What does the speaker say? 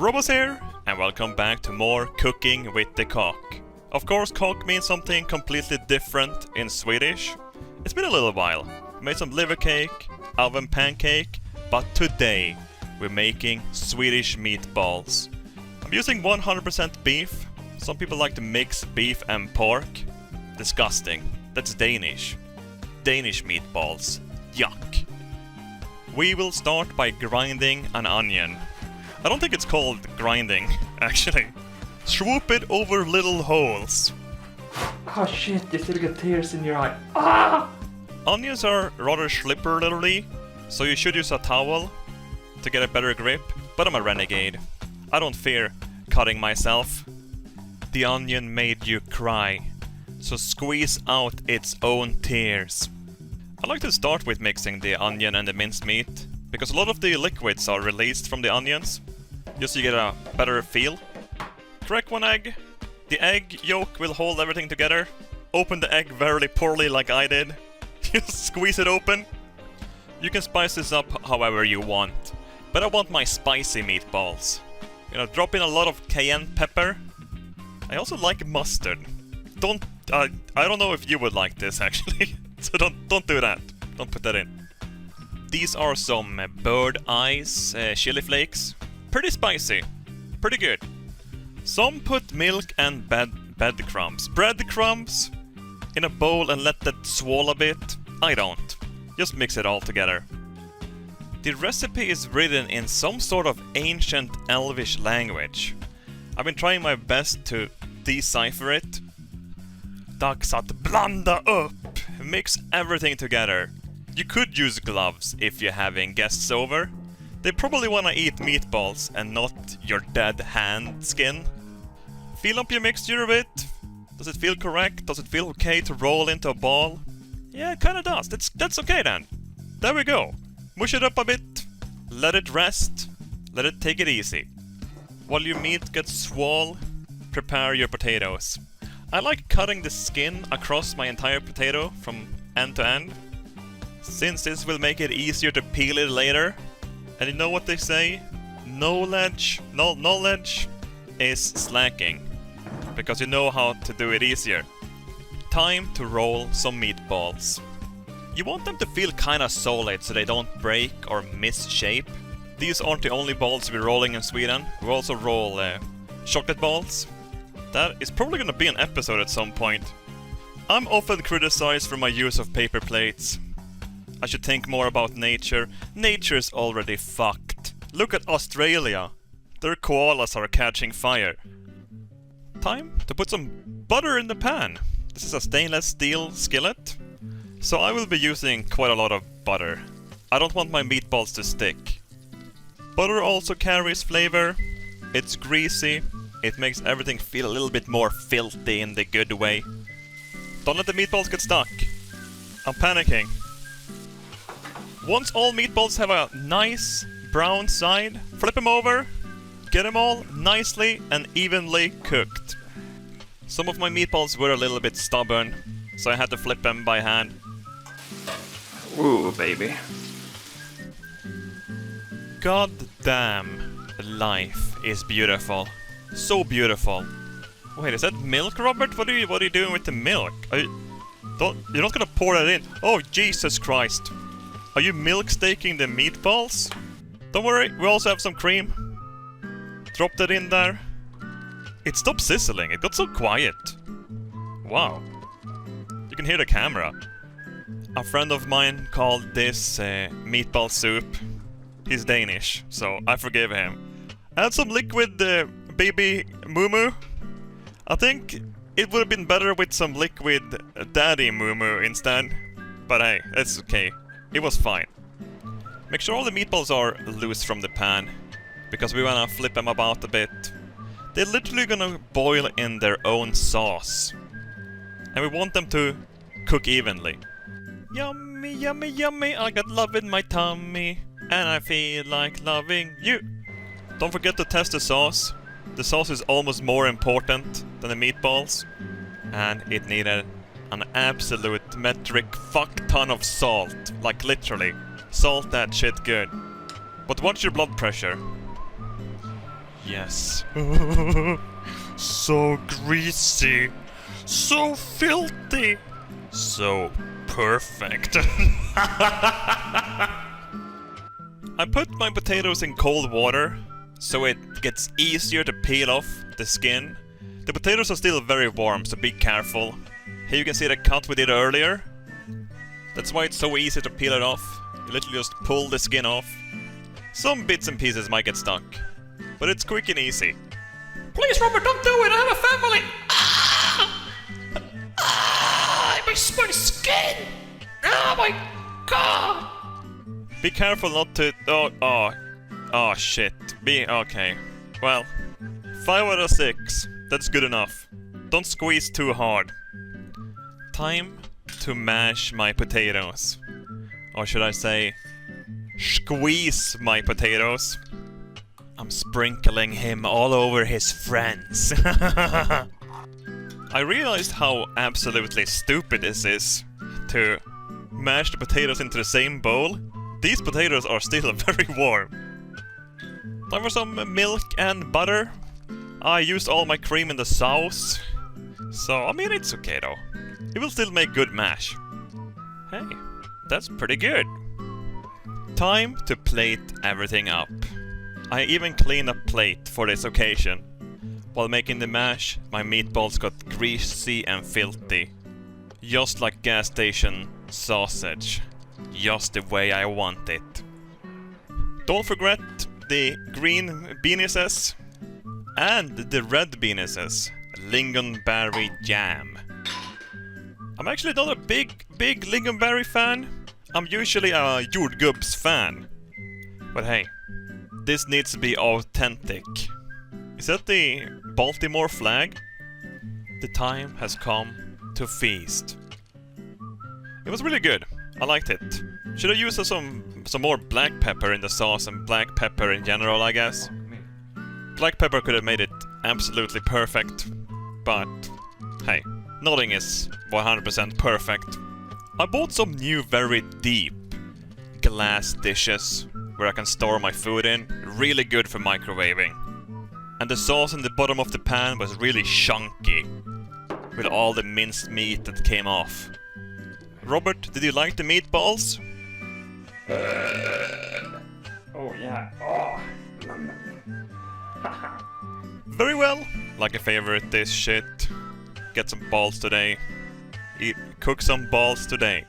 Robbaz here, and welcome back to more Cooking with the Cock. Of course, cock means something completely different in Swedish. It's been a little while. We made some liver cake, oven pancake, but today we're making Swedish meatballs. I'm using 100% beef. Some people like to mix beef and pork. Disgusting. That's Danish. Danish meatballs. Yuck. We will start by grinding an onion. I don't think it's called grinding, actually. Swoop it over little holes. Oh shit, you still get tears in your eye. Ah! Onions are rather slippery, so you should use a towel to get a better grip, but I'm a renegade. I don't fear cutting myself. The onion made you cry, so squeeze out its own tears. I like to start with mixing the onion and the minced meat, because a lot of the liquids are released from the onions, just so you get a better feel. Crack one egg. The egg yolk will hold everything together. Open the egg very poorly like I did. Just squeeze it open. You can spice this up however you want, but I want my spicy meatballs. You know, drop in a lot of cayenne pepper. I also like mustard. I don't know if you would like this actually, so don't do that. Don't put that in. These are some bird eyes chili flakes. Pretty spicy. Pretty good. Some put milk and breadcrumbs in a bowl and let that swirl a bit. I don't. Just mix it all together. The recipe is written in some sort of ancient Elvish language. I've been trying my best to decipher it. Dags att blanda upp. Mix everything together. You could use gloves if you're having guests over. They probably wanna eat meatballs and not your dead hand skin. Feel up your mixture a bit. Does it feel correct? Does it feel okay to roll into a ball? Yeah, it kinda does. That's okay then. There we go. Mush it up a bit. Let it rest. Let it take it easy. While your meat gets swole, prepare your potatoes. I like cutting the skin across my entire potato from end to end, since this will make it easier to peel it later. And you know what they say? Knowledge is slacking, because you know how to do it easier. Time to roll some meatballs. You want them to feel kinda solid so they don't break or miss shape. These aren't the only balls we're rolling in Sweden. We also roll chocolate balls. That is probably gonna be an episode at some point. I'm often criticized for my use of paper plates. I should think more about nature. Nature's already fucked. Look at Australia. Their koalas are catching fire. Time to put some butter in the pan. This is a stainless steel skillet, so I will be using quite a lot of butter. I don't want my meatballs to stick. Butter also carries flavor. It's greasy. It makes everything feel a little bit more filthy in the good way. Don't let the meatballs get stuck. I'm panicking. Once all meatballs have a nice brown side, flip them over. Get them all nicely and evenly cooked. Some of my meatballs were a little bit stubborn, so I had to flip them by hand. Ooh, baby. God damn, life is beautiful. So beautiful. Wait, is that milk, Robert? What are you doing with the milk? You're not gonna pour that in. Oh, Jesus Christ. Are you milk staking the meatballs? Don't worry, we also have some cream. Drop that in there. It stopped sizzling, it got so quiet. Wow. You can hear the camera. A friend of mine called this meatball soup. He's Danish, so I forgive him. Add some liquid baby moo. I think it would have been better with some liquid daddy moo instead. But hey, it's okay. It was fine. Make sure all the meatballs are loose from the pan, because we wanna flip them about a bit. They're literally gonna boil in their own sauce, and we want them to cook evenly. Yummy, yummy, yummy, I got love in my tummy, and I feel like loving you. Don't forget to test the sauce. The sauce is almost more important than the meatballs, and it needed an absolute metric fuck ton of salt, like literally. Salt that shit good. But watch your blood pressure. Yes. So greasy. So filthy. So perfect. I put my potatoes in cold water so it gets easier to peel off the skin. The potatoes are still very warm, so be careful. Here you can see the cut we did earlier. That's why it's so easy to peel it off. You literally just pull the skin off. Some bits and pieces might get stuck, but it's quick and easy. Please, Robert, don't do it! I have a family! My skin! Oh my god! Be careful not to... Oh shit. Okay. Well, 5 out of 6. That's good enough. Don't squeeze too hard. Time to mash my potatoes. Or should I say, squeeze my potatoes. I'm sprinkling him all over his friends. I realized how absolutely stupid this is to mash the potatoes into the same bowl. These potatoes are still very warm. Time for some milk and butter. I used all my cream in the sauce. So, I mean, it's okay though. It will still make good mash. Hey, that's pretty good. Time to plate everything up. I even cleaned a plate for this occasion. While making the mash, my meatballs got greasy and filthy. Just like gas station sausage. Just the way I want it. Don't forget the green beanises and the red beanises. Lingonberry jam. I'm actually not a big lingonberry fan. I'm usually a jordgubbs fan. But hey, this needs to be authentic. Is that the Baltimore flag? The time has come to feast. It was really good. I liked it. Should I use some more black pepper in the sauce and black pepper in general, I guess? Black pepper could have made it absolutely perfect. But, hey, nothing is 100% perfect. I bought some new very deep glass dishes where I can store my food in. Really good for microwaving. And the sauce in the bottom of the pan was really chunky, with all the minced meat that came off. Robert, did you like the meatballs? Oh yeah. Oh. Very well. Like a favorite dish shit. Get some balls today. Cook some balls today.